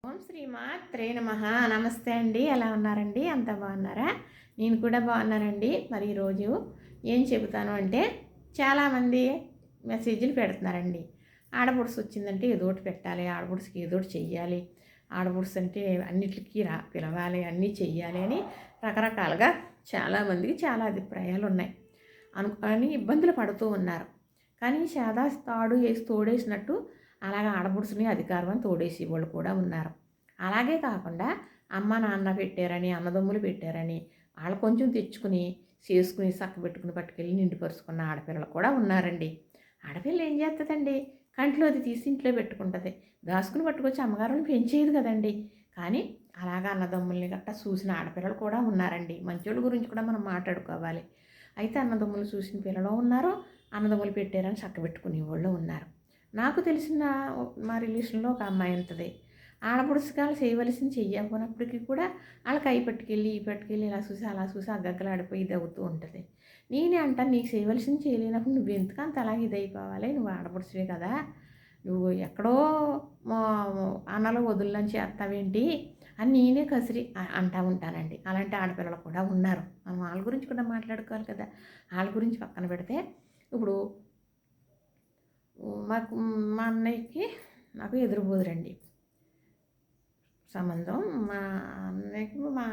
ఓం శ్రీమాత్రే నమః. నమస్తే అండి. ఎలా ఉన్నారండి? అంతా బాగున్నారా? నేను కూడా బాగున్నానండి. మరి ఈరోజు ఏం చెబుతాను అంటే, చాలామంది మెసేజ్లు పెడుతున్నారండి. ఆడపడుచు వచ్చిందంటే ఏదోటి పెట్టాలి, ఆడపడుచుకి ఏదోటి చెయ్యాలి, ఆడపడుచు అంటే అన్నిటికీ పిలవాలి, అన్నీ చెయ్యాలి అని రకరకాలుగా చాలామందికి చాలా అభిప్రాయాలు ఉన్నాయి. అని ఇబ్బందులు పడుతూ ఉన్నారు. కానీ సాదా తాడు వేసి తోడేసినట్టు అలాగే ఆడపడుచుని అధికారం అని తోడేసి వాళ్ళు కూడా ఉన్నారు. అలాగే కాకుండా అమ్మ నాన్న పెట్టారని, అన్నదమ్ములు పెట్టారని వాళ్ళు కొంచెం తెచ్చుకుని చేసుకుని చక్కబెట్టుకుని పట్టుకెళ్ళి నిండిపరుచుకున్న ఆడపిల్లలు కూడా ఉన్నారండి. ఆడపిల్ల ఏం చేస్తుందండి? కంట్లో అది తీసి ఇంట్లో పెట్టుకుంటుంది. దాచుకుని పట్టుకొచ్చి అమ్మగారుని పెంచేది కదండి. కానీ అలాగా అన్నదమ్ముల్ని గట్టా చూసిన ఆడపిల్లలు కూడా ఉన్నారండి. మంచోళ్ళ గురించి కూడా మనం మాట్లాడుకోవాలి. అయితే అన్నదమ్ములు చూసిన పిల్లలు ఉన్నారు, అన్నదమ్ములు పెట్టారని చక్కబెట్టుకునే వాళ్ళు ఉన్నారు. నాకు తెలిసిన మా రిలేషన్లో ఒక అమ్మాయి ఉంటుంది. ఆడపడుచుకాలు చేయవలసింది చెయ్యకపోయినప్పటికీ కూడా వాళ్ళకి అయి పట్టుకెళ్ళి ఈ పట్టుకెళ్ళి ఇలా చూసి అలా చూసి అగ్గగ్గలాడిపోయి ఇది అవుతూ ఉంటుంది. నేనే అంటాను, నీకు చేయవలసింది చేయలేనప్పుడు నువ్వు ఎందుకు అంత అలాగే ఇదైపోవాలి? నువ్వు ఆడపడుచువే కదా, నువ్వు ఎక్కడో అన్నలో వదులని చేస్తావేంటి అని నేనే కసిరి అంటూ ఉంటానండి. అలాంటి ఆడపిల్లలు కూడా ఉన్నారు. మనం వాళ్ళ గురించి కూడా మాట్లాడుకోవాలి కదా. వాళ్ళ గురించి పక్కన పెడితే ఇప్పుడు మాకు మా అన్నయ్యకి నాకు ఎదురుబోదురండి సంబంధం. మా అన్నయ్యకి మా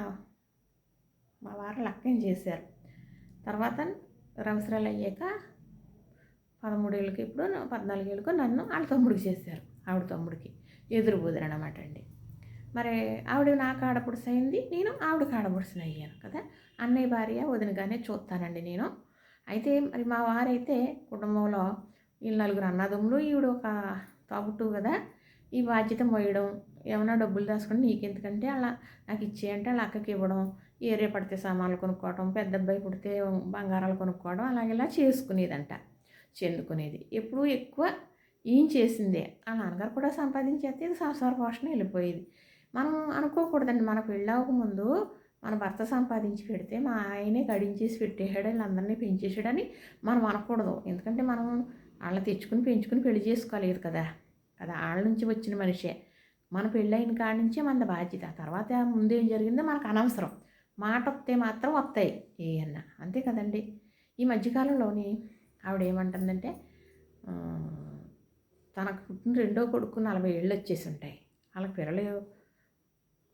మా వారు లక్కని చేశారు. తర్వాత సంవత్సరాలు అయ్యాక 13 ఏళ్ళకి ఇప్పుడు 14 ఏళ్ళకు నన్ను వాళ్ళ తమ్ముడికి చేశారు. ఆవిడ తమ్ముడికి ఎదురుబోదురు అనమాట అండి. మరి ఆవిడ నాకు ఆడపడుచు అయింది, నేను ఆవిడకి ఆడపడుచుని అయ్యాను కదా. అన్నయ్య భార్య వదినగానే చూస్తానండి నేను. అయితే మరి మా వారైతే కుటుంబంలో వీళ్ళు నలుగురు అన్నదమ్ములు, ఈవిడ ఒక తోబుట్టు కదా, ఈ బాధ్యత మోయడం, ఏమైనా డబ్బులు దాచుకొని నీకెందుకంటే అలా నాకు ఇచ్చేయంటే వాళ్ళ అక్కకి ఇవ్వడం, ఏరే పడితే సామాన్లు కొనుక్కోవడం, పెద్ద అబ్బాయి పుడితే బంగారాలు కొనుక్కోవడం అలాగేలా చేసుకునేదంట, చెందుకునేది. ఎప్పుడు ఎక్కువ ఏం చేసిందే. ఆ నాన్నగారు కూడా సంపాదించేస్తే ఇది సంసార పోషణ వెళ్ళిపోయేది. మనం అనుకోకూడదండి, మన పెళ్ళవక ముందు మన భర్త సంపాదించి పెడితే మా ఆయనే గడించేసి పెట్టేశాడు, వీళ్ళందరినీ పెంచేసాడని మనం అనకూడదు. ఎందుకంటే మనం వాళ్ళని తెచ్చుకుని పెంచుకుని పెళ్లి చేసుకోలేదు కదా. వాళ్ళ నుంచి వచ్చిన మనిషే. మన పెళ్ళైన కాడి నుంచే మన బాధ్యత. తర్వాత ముందేం జరిగిందో మనకు అనవసరం. మాట వస్తే మాత్రం వస్తాయి ఏమన్నా, అంతే కదండి. ఈ మధ్యకాలంలోని ఆవిడ ఏమంటుందంటే, తనకు పుట్టిన రెండో కొడుకు 40 ఏళ్ళు వచ్చేసి ఉంటాయి. వాళ్ళకి పిల్లలు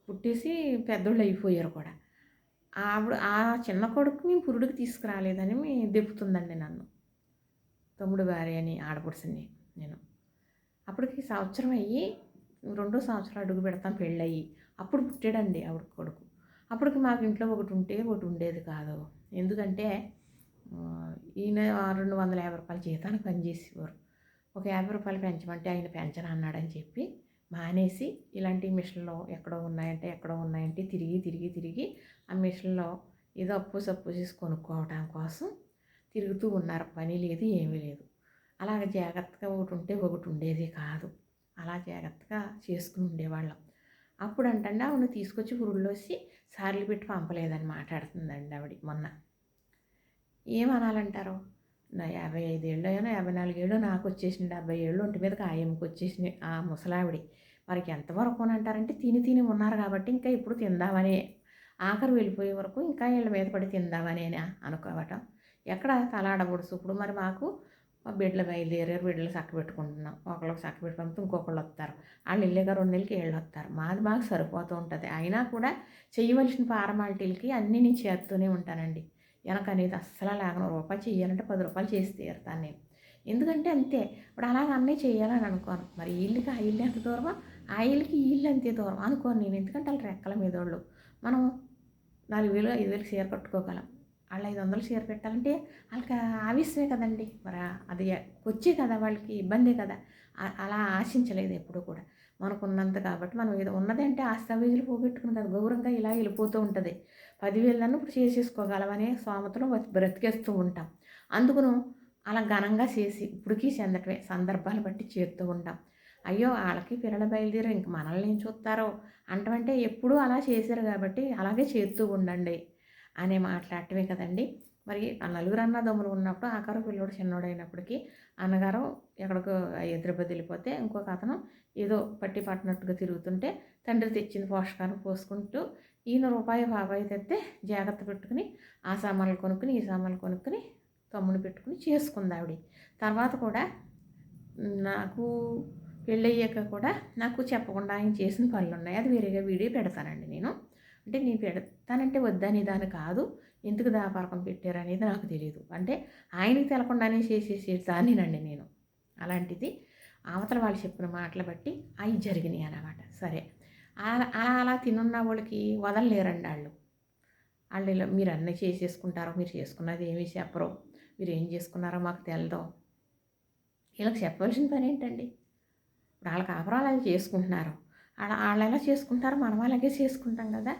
పుట్టేసి పెద్దోళ్ళు అయిపోయారు కూడా. ఆవిడ ఆ చిన్న కొడుకు మేము పురుడికి తీసుకురాలేదని దెప్పుతుందండి నన్ను. తమ్ముడు భార్య అని ఆడపడుచుని నేను. అప్పటికి సంవత్సరం అయ్యి రెండో సంవత్సరం అడుగు పెడతాం పెళ్ళయ్యి. అప్పుడు పుట్టాడండి ఆవిడ కొడుకు. అప్పటికి మాకు ఇంట్లో ఒకటి ఉంటే ఒకటి ఉండేది కాదు. ఎందుకంటే ఈయన 250 రూపాయల జీతానికి పనిచేసేవారు. ఒక 50 రూపాయలు పెంచమంటే ఆయన పెంచను అన్నాడని చెప్పి మానేసి ఇలాంటి మిషన్లో ఎక్కడో ఉన్నాయంటే తిరిగి ఆ మిషన్లో ఏదో అప్పు సప్పు చేసి కొనుక్కోవటం కోసం తిరుగుతూ ఉన్నారు. పని లేదు, ఏమీ లేదు. అలాగ జాగ్రత్తగా ఒకటి ఉంటే ఒకటి ఉండేది కాదు. అలా జాగ్రత్తగా చేసుకుని ఉండేవాళ్ళం. అప్పుడు అంటండి ఆవిడ తీసుకొచ్చి పురుడులోసి సార్లు పెట్టి పంపలేదని మాట్లాడుతుందండి ఆవిడ మొన్న. ఏమనాలంటారు? నా 55 ఏళ్ళు 54 ఏళ్ళు నాకు వచ్చేసింది, 70 ఏళ్ళు ఒంటి మీద ఆయమ్మకి వచ్చేసినాయి ఆ ముసలావిడి. మరికి ఎంతవరకు అని అంటారంటే తిని ఉన్నారు కాబట్టి ఇంకా ఇప్పుడు తిందామని, ఆఖరు వెళ్ళిపోయే వరకు ఇంకా వీళ్ళ మీద పడి తిందామని అనుకోవటం. ఎక్కడ తలాడబొడుసు. ఇప్పుడు మరి మాకు బిడ్డలు బయలుదేరారు, బిడ్డలు చక్కబెట్టుకుంటున్నాం. ఒకళ్ళకి చక్కబెట్టుకుంటే ఇంకొకళ్ళు వస్తారు. వాళ్ళు వెళ్ళాక 2 నెలలకి వీళ్ళు వస్తారు. మాది మాకు సరిపోతూ ఉంటుంది. అయినా కూడా చేయవలసిన ఫార్మాలిటీలకి అన్నీ నేను చేస్తూనే ఉంటానండి. వెనకనేది అస్సలు లేకుండా రూపాయి చేయాలంటే 10 రూపాయలు చేసి తీరుతాను నేను. ఎందుకంటే అంతే. ఇప్పుడు అలాగ అన్నీ చేయాలని అనుకోను. మరి వీళ్ళకి ఆ ఇల్లు ఎంత దూరమో ఆ ఇల్లుకి ఈ ఇల్లు అంతే దూరం అనుకోను నేను. ఎందుకంటే వాళ్ళు రెక్కల మీద వాళ్ళు. మనం 4,000 5,000 చీర కట్టుకోగలం. వాళ్ళు 500 చీర పెట్టాలంటే వాళ్ళకి ఆవేశమే కదండి. మరి అది వచ్చే కదా, వాళ్ళకి ఇబ్బందే కదా. అలా ఆశించలేదు ఎప్పుడు కూడా. మనకున్నంత కాబట్టి మనం ఏదో ఉన్నదంటే ఆస్తావేజులు పోగొట్టుకుని కదా గౌరవంగా ఇలా వెళ్ళిపోతూ ఉంటుంది. 10,000 ఇప్పుడు చేసేసుకోగలమనే స్తోమతలో బ్రతికేస్తూ ఉంటాం. అందుకును అలా ఘనంగా చేసి ఇప్పటికీ చెందటమే, సందర్భాలు బట్టి చేస్తూ ఉంటాం. అయ్యో వాళ్ళకి పిల్లలు బయలుదేరు ఇంక మనల్ని ఏం చూస్తారో అంటే ఎప్పుడూ అలా చేశారు కాబట్టి అలాగే చేస్తూ ఉండండి అనే మాట్లాడటమే కదండి. మరి ఆ నలుగురు అన్నదమ్ములు ఉన్నప్పుడు ఆఖరు పిల్లోడు చిన్నోడైనప్పటికీ అన్నగారు ఎక్కడికో హైదరాబాద్ వెళ్ళిపోతే ఇంకొక అతను ఏదో పట్టి పట్టినట్టుగా తిరుగుతుంటే తండ్రి తెచ్చిన పోషకాలు పోసుకుంటూ ఈయన రూపాయి బాబాయి తెస్తే జాగ్రత్త పెట్టుకుని ఆ సామాన్లు కొనుక్కుని ఈ సామాన్లు కొనుక్కుని తమ్ముని పెట్టుకుని చేసుకుంది ఆవిడ. తర్వాత కూడా నాకు పెళ్ళయ్యాక కూడా నాకు చెప్పకుండా ఆయన చేసిన పనులు ఉన్నాయి. అది వేరేగా వీడియో పెడతానండి నేను. అంటే నేను పెడతానంటే వద్దని దాని కాదు, ఎందుకు దాపరకం పెట్టారనేది నాకు తెలియదు. అంటే ఆయనకి తెలకుండానే దాన్నినండి నేను. అలాంటిది అవతల వాళ్ళు చెప్పిన మాటలు బట్టి అవి జరిగినాయి అన్నమాట. సరే, అలా అలా అలా తినున్న వాళ్ళకి వదలలేరండి వాళ్ళు మీరు అన్నీ చేసేసుకుంటారో, మీరు చేసుకున్నది ఏమీ చెప్పరు, మీరు ఏం చేసుకున్నారో మాకు తెలదు. వీళ్ళకి చెప్పవలసిన పని ఏంటండి? ఇప్పుడు వాళ్ళ కాపురాలు వాళ్ళు చేసుకుంటున్నారు, వాళ్ళు ఎలా చేసుకుంటారో మనం అలాగే చేసుకుంటాం కదా.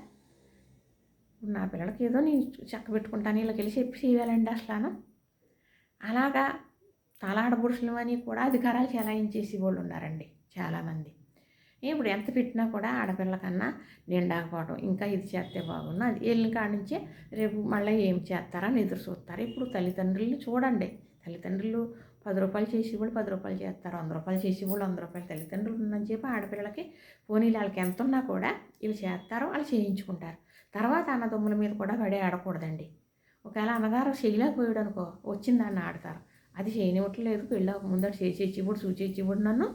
ఇప్పుడు నా పిల్లలకి ఏదో నేను చక్క పెట్టుకుంటాను, వీళ్ళకి వెళ్ళి చెప్పి చేయాలండి అసలు. అలాగా తలాడబురుషులు అని కూడా అధికారాలు చెలాయించేసి వాళ్ళు ఉన్నారండి చాలామంది. ఇప్పుడు ఎంత పెట్టినా కూడా ఆడపిల్ల కన్నా నిండాకపోవడం, ఇంకా ఇది చేస్తే బాగున్నా అది వెళ్ళిన కాడి నుంచే రేపు మళ్ళీ ఏం చేస్తారని ఎదురు చూస్తారు. ఇప్పుడు తల్లిదండ్రులని చూడండి, తల్లిదండ్రులు 10 రూపాయలు చేసేవాళ్ళు 10 రూపాయలు చేస్తారు, 100 రూపాయలు చేసేవాళ్ళు 100 రూపాయలు. తల్లిదండ్రులు ఉన్నని చెప్పి ఆడపిల్లలకి పోనీలు వాళ్ళకి ఎంత ఉన్నా కూడా వీళ్ళు చేస్తారో వాళ్ళు చేయించుకుంటారు. తర్వాత అన్నదమ్ముల మీద కూడా పడే ఆడకూడదండి. ఒకవేళ అన్నగారు చేయలేకపోయాడు అనుకో, వచ్చిందాన్ని ఆడతారు. అది చేయనివ్వట్లేదు, పెళ్ళి ముందర చేసేచ్చిప్పుడు చూచేచ్చిప్పుడు నన్ను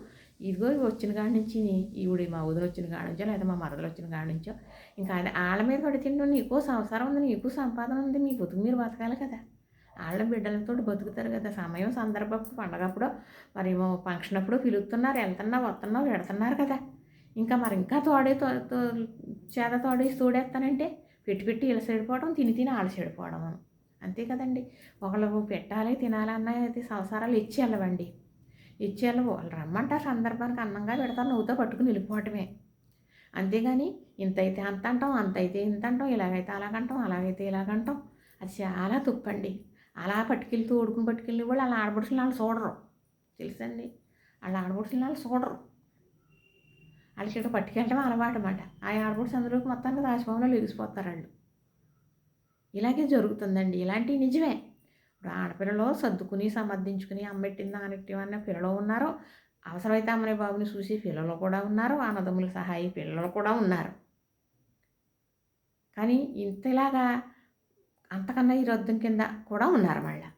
ఇదిగో వచ్చిన కాడి నుంచి ఈవిడ మా వదిన వచ్చిన కాడి నుంచో లేదా మా మరదలు వచ్చిన కాడి నుంచో ఇంకా అది వాళ్ళ మీద పడి తింటూ నీకు సంసారం ఉంది, నీకు సంపాదన ఉంది, మీ బతుకు మీరు బతకాలి కదా. వాళ్ళ బిడ్డలతో బతుకుతారు కదా. సమయం సందర్భపు పండగప్పుడు మరి ఫంక్షన్ అప్పుడు పిలుస్తున్నారు, వెళ్తున్నా వస్తున్నా పెడుతున్నారు కదా. ఇంకా మరి ఇంకా చేత తోడేసి తోడేస్తానంటే పెట్టి ఇలా చెడిపోవడం, తిని వాళ్ళ చెడిపోవడం అంతే కదండి. ఒకళ్ళు పెట్టాలి తినాలన్నా అయితే సంసారాలు ఇచ్చేళ్ళవండి, ఇచ్చేళ్ళవు. వాళ్ళు రమ్మంటారు, సందర్భానికి అన్నంగా పెడతారు, నువ్వుతో పట్టుకుని వెళ్ళిపోవటమే. అంతేగాని ఇంతైతే అంత అంటాం, అంతైతే ఇంత అంటాం, ఇలాగైతే అలాగంటాం, అలాగైతే ఇలాగంటాం. అది చాలా తుప్పండి. అలా పట్టుకెళ్ళి పట్టుకెళ్ళి వాళ్ళు వాళ్ళ ఆడపడుచులు వాళ్ళు చూడరు, తెలుసండి. వాళ్ళ ఆడపడుచులు వాళ్ళు చూడరు, వాళ్ళ చేత పట్టుకెళ్ళడం అలవాటు అన్నమాట. ఆ ఆడపడుచు అందరూ మొత్తానికి రాజభవన్లో లెగిసిపోతారు వాళ్ళు. ఇలాగే జరుగుతుందండి. ఇలాంటివి నిజమే. ఇప్పుడు ఆడపిల్లలో సర్దుకుని సమర్థించుకుని అమ్మెట్టింది నానెట్టివన్న పిల్లలు ఉన్నారు, అవసరమైతే అమ్మని బాబుని చూసి పిల్లలు కూడా ఉన్నారు, అన్నదమ్ముల సహాయి పిల్లలు కూడా ఉన్నారు. కానీ ఇంతలాగా అంతకన్నా ఈ రద్దం కింద కూడా ఉన్నారు. మళ్ళీ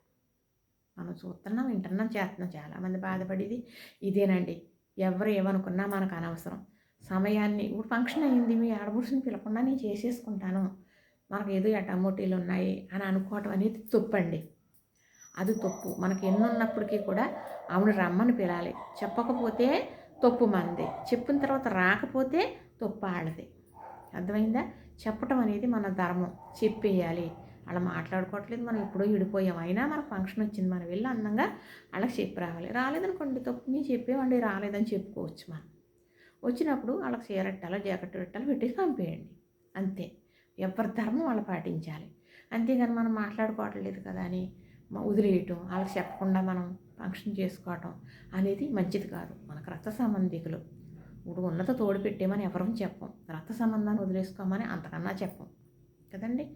మనం చూస్తున్నాం, వింటున్నాం, చేస్తున్నాం. చాలామంది బాధపడేది ఇదేనండి. ఎవరు ఏమనుకున్నా మనకు అనవసరం. సమయాన్ని ఇప్పుడు ఫంక్షన్ అయ్యింది, మీ ఆడబుడుసుని పిలకుండా నేను చేసేసుకుంటాను, మనకు ఏదో ఎటమోటీలు ఉన్నాయి అని అనుకోవటం అనేది తప్పండి. అది తప్పు. మనకి ఎన్ని ఉన్నప్పటికీ కూడా ఆవిడ రమ్మని పిలాలి. చెప్పకపోతే తప్పు మనది, చెప్పిన తర్వాత రాకపోతే తప్పు ఆడది. అర్థమైందా? చెప్పటం అనేది మన ధర్మం, చెప్పేయాలి. అలా మాట్లాడుకోవట్లేదు, మనం ఎప్పుడో విడిపోయాం, అయినా మనకు ఫంక్షన్ వచ్చింది, మనం వెళ్ళి అందంగా వాళ్ళకి చెప్పి రావాలి. రాలేదనుకోండి తప్పు, మేము చెప్పేవండి రాలేదని చెప్పుకోవచ్చు. మనం వచ్చినప్పుడు వాళ్ళకి చీర పెట్టాలో జాకెట్ పెట్టాలో పెట్టేసి పంపేయండి, అంతే. ఎవరి ధర్మం వాళ్ళు పాటించాలి. అంతేగాని మనం మాట్లాడుకోవట్లేదు కదా అని వదిలేయటం, వాళ్ళకి చెప్పకుండా మనం ఫంక్షన్ చేసుకోవటం అనేది మంచిది కాదు. మనకు రక్త సంబంధికులు ఇప్పుడు ఉన్నత తోడు పెట్టేమని ఎవరూ చెప్పం, రక్త సంబంధాన్ని వదిలేసుకోమని అంతకన్నా చెప్పం కదండి.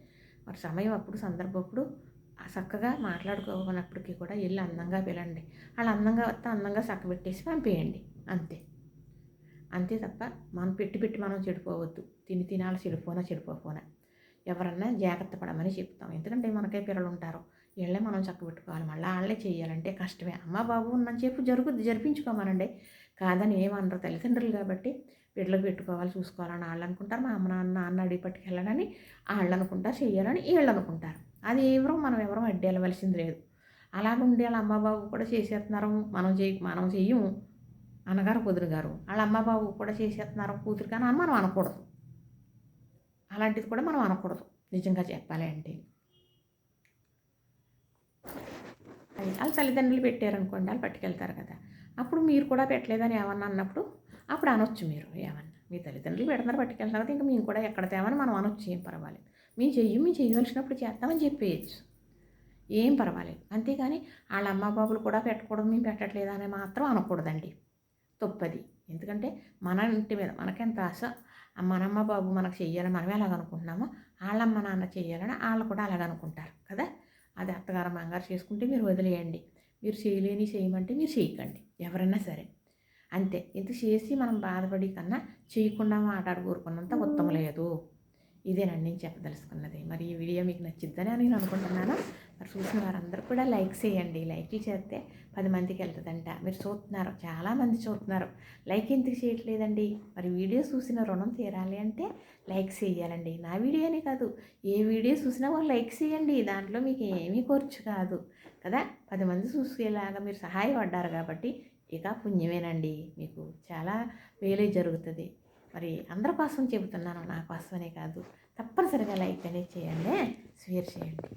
మరి సమయం అప్పుడు సందర్భం అప్పుడు చక్కగా మాట్లాడుకోనప్పటికీ కూడా వెళ్ళి అందంగా పిలండి. వాళ్ళు అందంగా వస్తే అందంగా చక్క పెట్టేసి పంపేయండి, అంతే. అంతే తప్ప మనం పెట్టి మనం చెడిపోవద్దు. తినాలి చెడిపోపోనా ఎవరన్నా జాగ్రత్త పడమని చెప్తాం. ఎందుకంటే మనకే పిల్లలు ఉంటారు, వీళ్ళే మనం చక్కబెట్టుకోవాలి, మళ్ళీ వాళ్ళే చేయాలంటే కష్టమే. అమ్మ బాబు ఉన్నని చెప్పి జరిపించుకోమనండి, కాదని ఏమనరు. తల్లిదండ్రులు కాబట్టి బిడ్డలకు పెట్టుకోవాలి, చూసుకోవాలని వాళ్ళు అనుకుంటారు. మా అమ్మ నాన్న అడిగి పట్టుకెళ్ళాలని వాళ్ళు అనుకుంటారు, చెయ్యాలని వీళ్ళు అనుకుంటారు. అది మనం ఎవరూ అడ్డేయవలసింది లేదు. అలాగుండి వాళ్ళ అమ్మ బాబు కూడా చేసేస్తున్నారు, మనం చెయ్యము అన్నగారు కుదురు గారు. వాళ్ళ అమ్మ బాబు కూడా చేసేస్తున్నారు కూతురు కానీ మనం అనకూడదు. అలాంటిది కూడా మనం అనకూడదు నిజంగా చెప్పాలి అంటే. వాళ్ళు తల్లిదండ్రులు పెట్టారనుకోండి, వాళ్ళు పట్టుకెళ్తారు కదా, అప్పుడు మీరు కూడా పెట్టలేదని ఏమన్నా అన్నప్పుడు అప్పుడు అనొచ్చు. మీరు ఏమన్నా మీ తల్లిదండ్రులు పెడుతున్నారు పట్టుకెళ్ళిన తర్వాత ఇంకా మేము కూడా ఎక్కడ తేమని మనం అనొచ్చు, ఏం పర్వాలేదు. మేము చేయవలసినప్పుడు చేస్తామని చెప్పేయచ్చు, ఏం పర్వాలేదు. అంతేగాని వాళ్ళ అమ్మ బాబులు కూడా పెట్టకూడదు, మేము పెట్టట్లేదు అని మాత్రం అనకూడదండి, తప్పది. ఎందుకంటే మన ఇంటి మీద మనకెంత ఆశ, మనమ్మ బాబు మనకు చెయ్యాలని మనమే అలాగనుకుంటున్నామో వాళ్ళమ్మ నాన్న చెయ్యాలని వాళ్ళు కూడా అలాగనుకుంటారు కదా. అది అత్తగారు అమ్మగారు చేసుకుంటే మీరు వదిలేయండి, మీరు చేయమంటే మీరు చేయకండి ఎవరైనా సరే. అంతే. ఇది చేసి మనం బాధపడి కన్నా చేయకుండా మాట్లాడి ఊరుకున్నంత ఉత్తమం లేదు. ఇదేనండి నేను చెప్పదలుచుకున్నది. మరి ఈ వీడియో మీకు నచ్చిద్దని నేను అనుకుంటున్నాను. మరి చూసిన వారందరూ కూడా లైక్ చేయండి. లైక్లు చేస్తే 10 మందికి వెళ్తుందంట. మీరు చూస్తున్నారు, చాలామంది చూస్తున్నారు. లైక్ ఎందుకు చేయట్లేదండి? మరి వీడియో చూసిన రుణం తీరాలి అంటే లైక్ చేయాలండి. నా వీడియోనే కాదు, ఏ వీడియో చూసినా వాళ్ళు లైక్ చేయండి. దాంట్లో మీకు ఏమీ ఖర్చు కాదు కదా. 10 మంది చూసేలాగా మీరు సహాయపడ్డారు కాబట్టి ఇక పుణ్యమేనండి. మీకు చాలా వేలే జరుగుతుంది. మరి అందరి కోసం చెబుతున్నాను, నా కోసమనే కాదు. తప్పనిసరిగా లైక్ అనేది చేయండి, షేర్ చేయండి.